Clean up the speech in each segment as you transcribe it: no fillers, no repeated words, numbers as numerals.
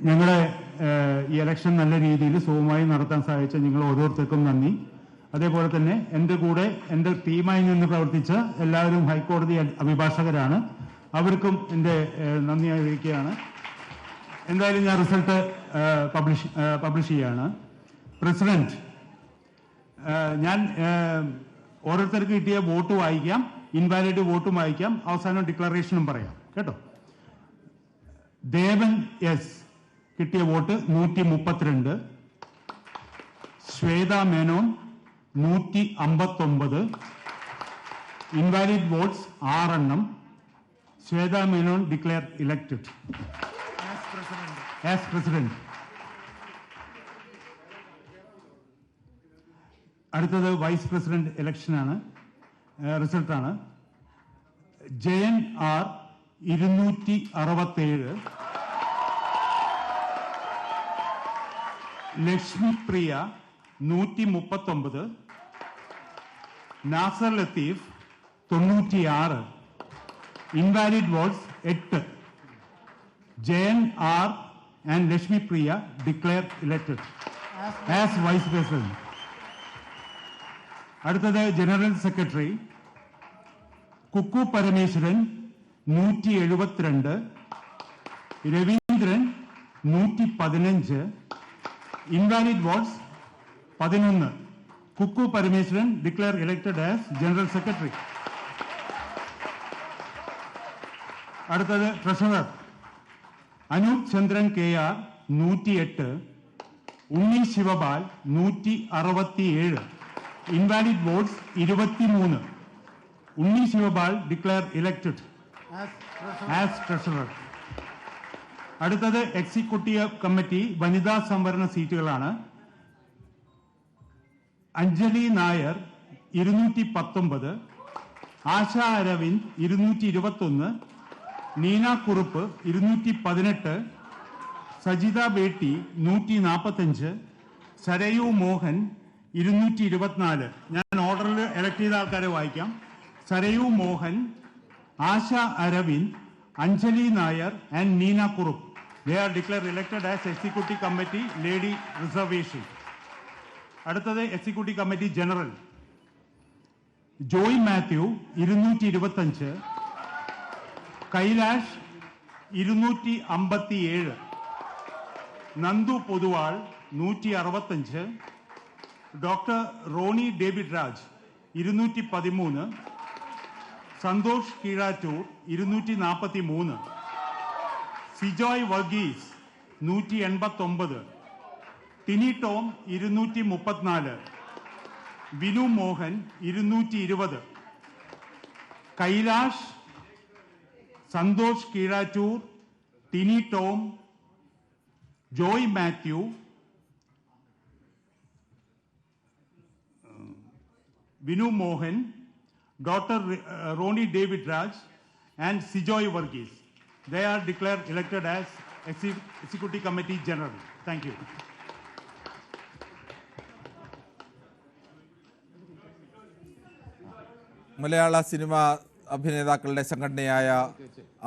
ഞങ്ങളുടെ ഈ ഇലക്ഷൻ നല്ല രീതിയിൽ സുഗമമായി നടത്താൻ സാധിച്ച നിങ്ങൾ ഓരോരുത്തർക്കും നന്ദി. അതേപോലെ തന്നെ എൻ്റെ കൂടെ എൻ്റെ ടീമായി നിന്ന് പ്രവർത്തിച്ച എല്ലാവരും ഹൈക്കോടതി അഭിഭാഷകരാണ്. അവർക്കും എൻ്റെ നന്ദി അറിയിക്കുകയാണ്. എന്തായാലും ഞാൻ റിസൾട്ട് പബ്ലിഷ് ചെയ്യാണ്. പ്രസിഡന്റ്, ഞാൻ ഓരോരുത്തർക്ക് കിട്ടിയ വോട്ട് വായിക്കാം, ഇൻവാലിഡ് വോട്ടും വായിക്കാം, അവസാനം ഡിക്ലറേഷനും പറയാം കേട്ടോ. ദേവൻ എസ് കിട്ടിയ vote 132, Shwetha Menon 159, invalid votes 6 എണ്ണം. Shwetha Menon declare elected as president. അടുത്തത് വൈസ് പ്രസിഡന്റ് ഇലക്ഷനാണ്. റിസൾട്ടാണ്. Jayan R 267, Lakshmi Priya 139, Nasser Latheef 96, invalid votes 8. Jayan R and Lakshmi Priya declare elected as vice president. അടുത്തത് general secretary Kukku Parameswaran 172, Raveendran 115, invalid votes 11. Kukku Parameswaran declare elected as general secretary. അടുത്തത് ട്രഷറർ അനൂപ് ചന്ദ്രൻ K R 108, Unni Sivapal 167, invalid votes 23. Unni Sivapal declare elected as treasurer. അടുത്തത് executive committee വനിതാ സംവരണ സീറ്റുകളാണ്. അഞ്ജലി നായർ 219, ആശ അരവിന്ദ് 221, നീന കുറുപ്പ് 218, സജിത ബേട്ടി 145, സരയു മോഹൻ 224. ഞാൻ ഓർഡറിൽ എലക്ട് ചെയ്ത ആൾക്കാരെ വായിക്കാം. Sarayu Mohan, Asha Aravind, Anjali Nair and Neena Kurup. They are declared elected as Executive Committee Lady Reservation. അടുത്തത് executive committee general. Joy Mathew 225, Kailash 257, Nandu Poduval 165, doctor Roni David Raj 213, Santhosh Keezhattoor 243, Sijoy Varghese 189, Tini Tom 234, Vinu Mohan 220, Kailash, Santhosh Keezhattoor, Tini Tom, Joy Mathew, Vinu Mohan, doctor Roni David Raj and Sijoy Varghese. They are declared elected as Executive Committee General. Thank you. Malayala cinema അഭിനേതാക്കളുടെ സംഘടനയായ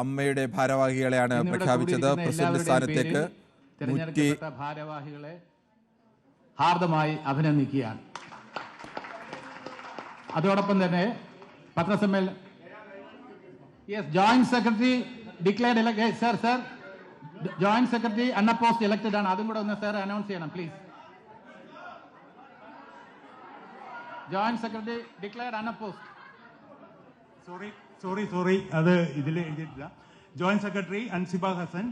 അമ്മയുടെ ഭാരവാഹികളെയാണ് പ്രഖ്യാപിച്ചത്. President സ്ഥാനത്തേക്ക് തിരഞ്ഞെടുക്കപ്പെട്ട ഭാരവാഹികളെ ഹാർദമായി അഭിനന്ദിക്കുകയാണ്. അതോടൊപ്പം തന്നെ പത്രസമ്മേളനം joint secretary declared elected. Sir joint secretary unopposed elected ആണ്. അതും കൂടെ ഒന്ന് സർ അനൗൺസ് ചെയ്യണം please. Joint secretary declared unopposed. Sorry അത് ഇതിൽ എഴുതിയിട്ടില്ല. Joint secretary Ansiba Hassan,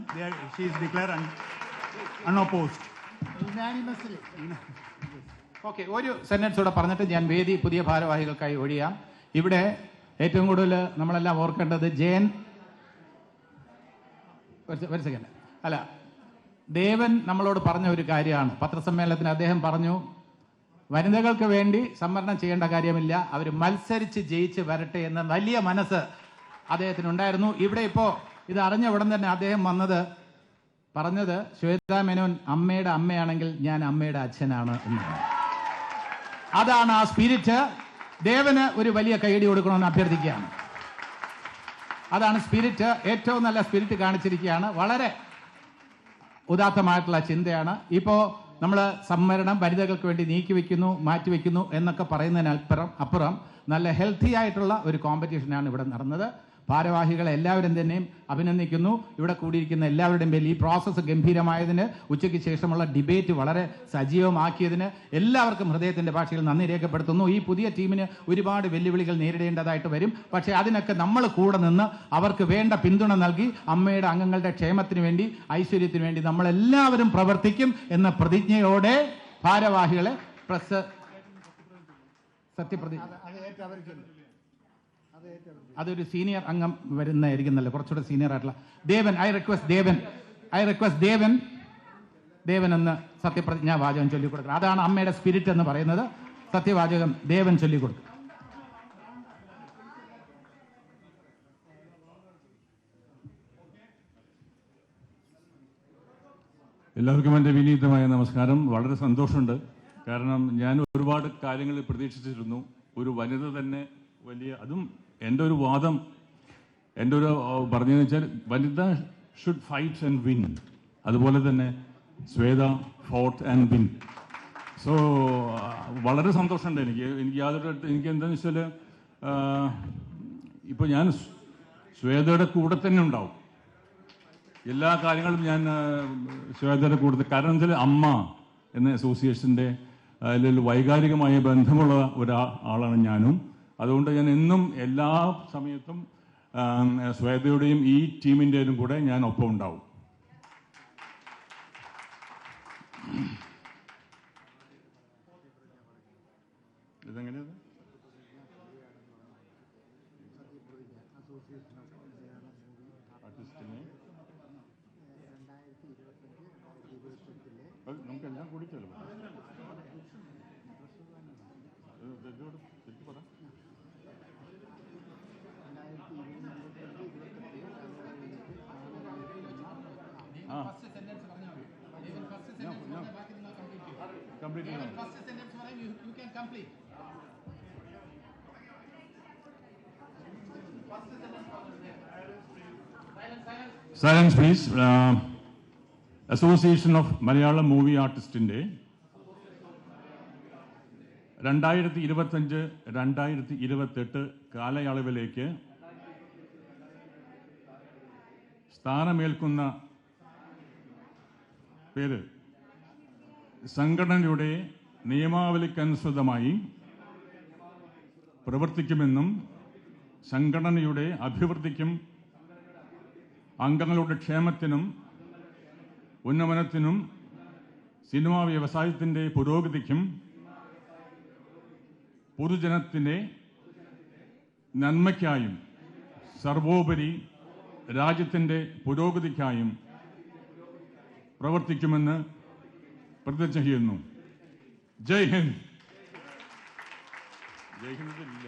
she is declared unopposed. Okay, ഒരു സെന്റൻസ് കൂടെ പറഞ്ഞിട്ട് ഞാൻ വേദി പുതിയ ഭാരവാഹികൾക്കായി ഒഴിയാം. ഇവിടെ ഏറ്റവും കൂടുതൽ നമ്മളെല്ലാം ഓർക്കേണ്ടത് ജയൻ ഒരു സെക്കൻഡ് അല്ല ദേവൻ നമ്മളോട് പറഞ്ഞ ഒരു കാര്യമാണ്. പത്രസമ്മേളനത്തിന് അദ്ദേഹം പറഞ്ഞു വനിതകൾക്ക് വേണ്ടി സംവരണം ചെയ്യേണ്ട കാര്യമില്ല, അവർ മത്സരിച്ച് ജയിച്ച് വരട്ടെ എന്ന വലിയ മനസ്സ് അദ്ദേഹത്തിനുണ്ടായിരുന്നു. ഇവിടെ ഇപ്പോൾ ഇത് അറിഞ്ഞ ഉടൻ തന്നെ അദ്ദേഹം പറഞ്ഞത് ശ്വേതാ മേനോൻ അമ്മയുടെ അമ്മയാണെങ്കിൽ ഞാൻ അമ്മയുടെ അച്ഛനാണ് എന്നാണ്. അതാണ് ആ സ്പിരിറ്റ്. ദേവന് ഒരു വലിയ കൈയടി കൊടുക്കണമെന്ന് അഭ്യർത്ഥിക്കുകയാണ്. അതാണ് സ്പിരിറ്റ്. ഏറ്റവും നല്ല സ്പിരിറ്റ് കാണിച്ചിരിക്കുകയാണ്. വളരെ ഉദാത്തമായിട്ടുള്ള ചിന്തയാണ്. ഇപ്പോൾ നമ്മൾ സംവരണം വനിതകൾക്ക് വേണ്ടി നീക്കിവെക്കുന്നു, മാറ്റിവെക്കുന്നു എന്നൊക്കെ പറയുന്നതിനപ്പുറം നല്ല ഹെൽത്തി ആയിട്ടുള്ള ഒരു കോമ്പറ്റീഷനാണ് ഇവിടെ നടന്നത്. ഭാരവാഹികളെ എല്ലാവരും തന്നെയും അഭിനന്ദിക്കുന്നു. ഇവിടെ കൂടിയിരിക്കുന്ന എല്ലാവരുടെയും പേരിൽ ഈ പ്രോസസ്സ് ഗംഭീരമായതിന്, ഉച്ചയ്ക്ക് ശേഷമുള്ള ഡിബേറ്റ് വളരെ സജീവമാക്കിയതിന് എല്ലാവർക്കും ഹൃദയത്തിൻ്റെ ഭാഷയിൽ നന്ദി രേഖപ്പെടുത്തുന്നു. ഈ പുതിയ ടീമിന് ഒരുപാട് വെല്ലുവിളികൾ നേരിടേണ്ടതായിട്ട് വരും. പക്ഷേ അതിനൊക്കെ നമ്മൾ കൂടെ നിന്ന് അവർക്ക് വേണ്ട പിന്തുണ നൽകി അമ്മയുടെ അംഗങ്ങളുടെ ക്ഷേമത്തിന് വേണ്ടി, ഐശ്വര്യത്തിന് വേണ്ടി നമ്മളെല്ലാവരും പ്രവർത്തിക്കും എന്ന പ്രതിജ്ഞയോടെ ഭാരവാഹികളെ സത്യപ്രതിജ്ഞ, അതൊരു സീനിയർ അംഗം വരുന്നതായിരിക്കുന്നല്ലോ, കുറച്ചുകൂടെ സീനിയർ ആയിട്ടുള്ള ദേവൻ. ഐ റിക്വസ്റ്റ് ദേവൻ എന്ന് സത്യപ്രതിജ്ഞാ വാചകം ചൊല്ലിക്കൊടുക്കണം. അതാണ് അമ്മയുടെ സ്പിരിറ്റ് എന്ന് പറയുന്നത്. സത്യവാചകം ദേവൻ ചൊല്ലിക്കൊടുക്കും. എല്ലാവർക്കും എൻ്റെ വിനീതമായ നമസ്കാരം. വളരെ സന്തോഷമുണ്ട്. കാരണം ഞാൻ ഒരുപാട് കാര്യങ്ങൾ പ്രതീക്ഷിച്ചിരുന്നു. ഒരു വനിത തന്നെ വലിയ, അതും എൻ്റെ ഒരു വാദം, എൻ്റെ ഒരു പറഞ്ഞതെന്ന് വെച്ചാൽ Vanitha should fight and win. അതുപോലെ തന്നെ Shwetha fought and win. So വളരെ സന്തോഷമുണ്ട് എനിക്ക് എന്താണെന്ന് വെച്ചാൽ ഇപ്പോൾ ഞാൻ ശ്വേതയുടെ കൂടെ തന്നെ ഉണ്ടാവും. എല്ലാ കാര്യങ്ങളും ഞാൻ ശ്വേതയുടെ കൂടെ, കാരണം വെച്ചാൽ അമ്മ എന്ന അസോസിയേഷൻ്റെ അതിൽ വൈകാരികമായ ബന്ധമുള്ള ഒരാളാണ് ഞാനും. അതുകൊണ്ട് ഞാൻ എന്നും എല്ലാ സമയത്തും ശ്വേതയുടെയും ഈ ടീമിൻ്റെയും കൂടെ ഞാൻ ഒപ്പം ഉണ്ടാവും. ഇതെങ്ങനെയാണ് നമുക്കെല്ലാം കൂടി ചെലവ് Silence, please. Association of Malayalam Movie Artists-ന്റെ 2025-2028 കാലയളവിലേക്ക് സ്ഥാനമേൽക്കുന്ന പേര് സംഘടനയുടെ നിയമാവലിക്കനുസൃതമായി പ്രവർത്തിക്കുമെന്നും സംഘടനയുടെ അഭിവൃദ്ധിക്കും അംഗങ്ങളുടെ ക്ഷേമത്തിനും ഉന്നമനത്തിനും സിനിമാ വ്യവസായത്തിൻ്റെ പുരോഗതിക്കും പൊതുജനത്തിൻ്റെ നന്മയ്ക്കായും സർവോപരി രാജ്യത്തിൻ്റെ പുരോഗതിക്കായും പ്രവർത്തിക്കുമെന്ന് പ്രതിജ്ഞ ചെയ്യുന്നു. ജയ് ഹിന്ദ്. ജയ് ഹിന്ദ് ഇല്ല.